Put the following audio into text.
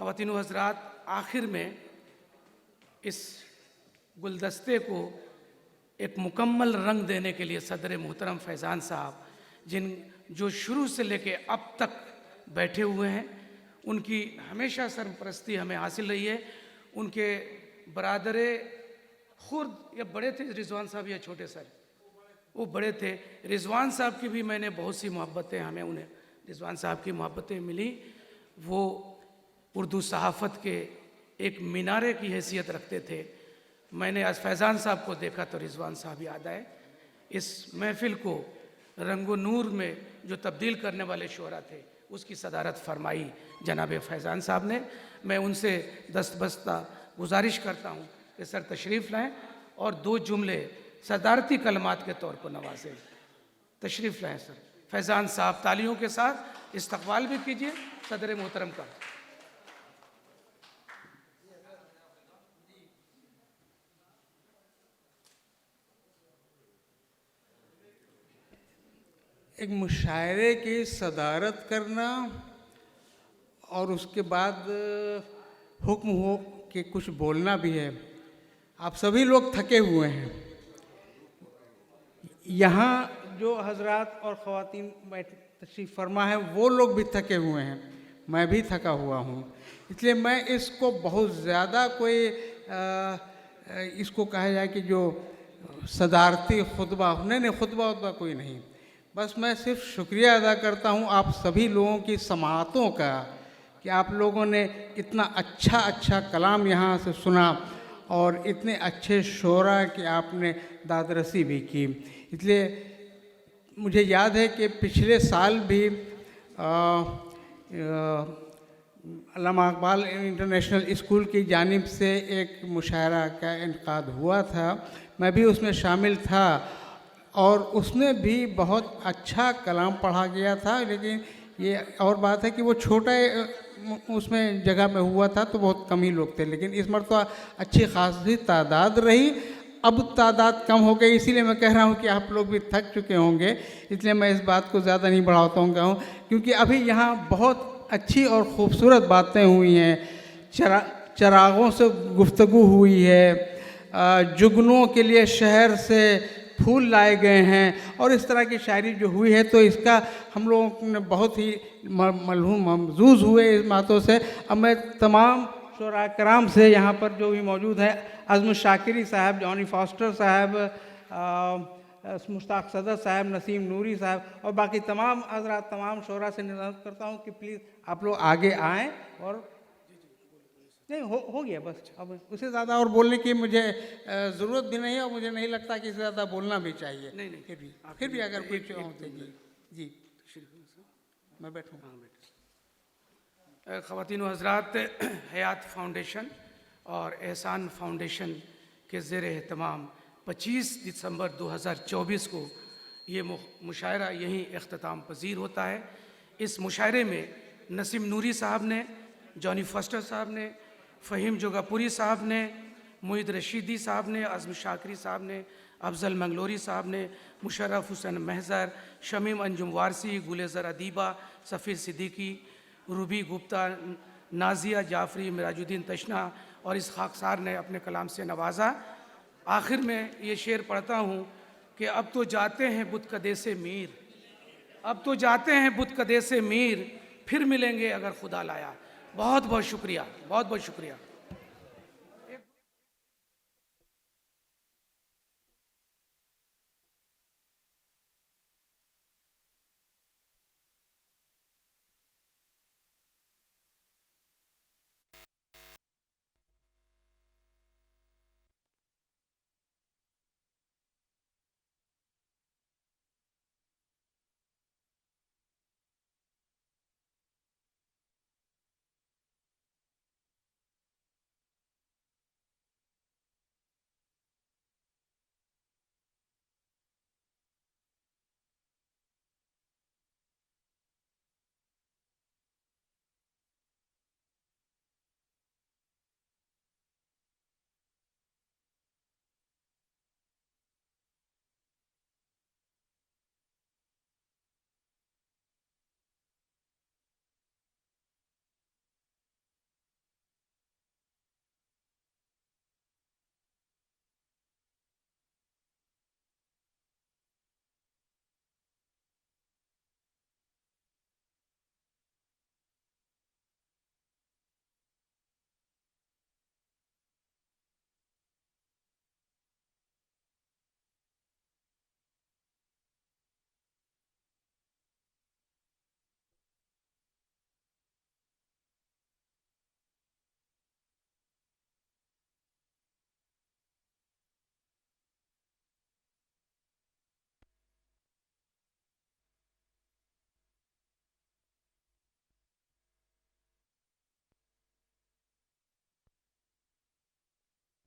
ख़वातीन व हज़रात, आखिर में इस गुलदस्ते को एक मुकम्मल रंग देने के लिए सदर मोहतरम फैज़ान साहब जो शुरू से लेके अब तक बैठे हुए हैं, उनकी हमेशा सरपरस्ती हमें हासिल रही है। उनके बरादरे खुर्द या बड़े थे रिजवान साहब या छोटे सर? वो बड़े थे। रिजवान साहब की भी मैंने बहुत सी मोहब्बतें, हमें उन्हें रिजवान साहब की मोहब्बतें मिली। वो उर्दू सहाफ़त के एक मीनारे की हैसियत रखते थे। मैंने आज फैज़ान साहब को देखा तो रिजवान साहब याद आए। इस महफ़िल को रंगो नूर में जो तब्दील करने वाले शोरा थे, उसकी सदारत फरमाई जनाब फैज़ान साहब ने। मैं उनसे दस्तबस्ता गुजारिश करता हूँ कि सर तशरीफ़ लाएँ और दो जुमले सदारती कलमात के तौर पर नवाजें। तशरीफ़ लाएँ सर। फैज़ान साहब तालियों के साथ इस्तकबाल भी कीजिए सदर मोहतरम का। एक मुशायरे की सदारत करना और उसके बाद हुक्म हो कि कुछ बोलना भी है। आप सभी लोग थके हुए हैं। यहाँ जो हजरात और ख़वातीन तशरीफ़ फरमा है वो लोग भी थके हुए हैं, मैं भी थका हुआ हूँ। इसलिए मैं इसको बहुत ज़्यादा कोई इसको कहा जाए कि जो सदारती खुतबा, नहीं खुतबा कोई नहीं, बस मैं सिर्फ शुक्रिया अदा करता हूँ आप सभी लोगों की समाअतों का कि आप लोगों ने इतना अच्छा कलाम यहाँ से सुना और इतने अच्छे शोरा की आपने दादरसी भी की। इसलिए मुझे याद है कि पिछले साल भी अल्लामा इकबाल इंटरनेशनल स्कूल की जानिब से एक मुशायरा का इनकाद हुआ था। मैं भी उसमें शामिल था और उसमें भी बहुत अच्छा कलाम पढ़ा गया था। लेकिन ये और बात है कि वो छोटा उसमें जगह में हुआ था तो बहुत कम ही लोग थे, लेकिन इस मरतबा अच्छी खासी तादाद रही। अब तादाद कम हो गई, इसीलिए मैं कह रहा हूँ कि आप लोग भी थक चुके होंगे, इसलिए मैं इस बात को ज़्यादा नहीं बढ़ाता हूँ क्योंकि अभी यहाँ बहुत अच्छी और ख़ूबसूरत बातें हुई हैं। चरागों से गुफ्तगू हुई है, जुगनुओं के लिए शहर से फूल लाए गए हैं और इस तरह की शायरी जो हुई है, तो इसका हम लोगों ने बहुत ही मलहूम ममजूज़ हुए इस बातों से। अब मैं तमाम शोरा कराम से यहाँ पर जो भी मौजूद हैं, अज़्म शाकिरी साहब, जॉनी फॉस्टर साहब, मुश्ताक सदर साहब, नसीम नूरी साहब और बाकी तमाम हज़रात, तमाम शोरा से निवेदन करता हूँ कि प्लीज़ आप लोग आगे आएँ। और नहीं हो गया बस, अब उससे ज़्यादा और बोलने की मुझे ज़रूरत भी नहीं है और मुझे नहीं लगता कि इससे ज़्यादा बोलना भी चाहिए। नहीं फिर भी अगर कुछ होते जी मैं बैठूँ। ख़वातीन व हज़रात, हयात फाउंडेशन और एहसान फाउंडेशन के ज़ेर एहतमाम 25 दिसंबर 2024 को ये मुशायरा यहीं अख्ताम पज़ीर होता है। इस मुशायरे में नसीम नूरी साहब ने, जॉनी फॉस्टर साहब ने, फ़हीम जोगापुरी साहब ने, मुईद रशीदी साहब ने, अज़्म शाकिरी साहब ने, अफजल मंगलोरी साहब ने, मुशर्रफ हुसैन महज़र, शमीम अंजुम वारसी, गुलेज़र अदीबा, सफ़ीर सिद्दीकी, रूबी गुप्ता, नाजिया जाफ़री, मिराजुद्दीन तशना और इस खाकसार ने अपने कलाम से नवाजा। आखिर में ये शेर पढ़ता हूँ कि अब तो जाते हैं बुतकदे से मीर, अब तो जाते हैं बुतकदे से मीर, फिर मिलेंगे अगर खुदा लाया। बहुत बहुत शुक्रिया, बहुत बहुत शुक्रिया।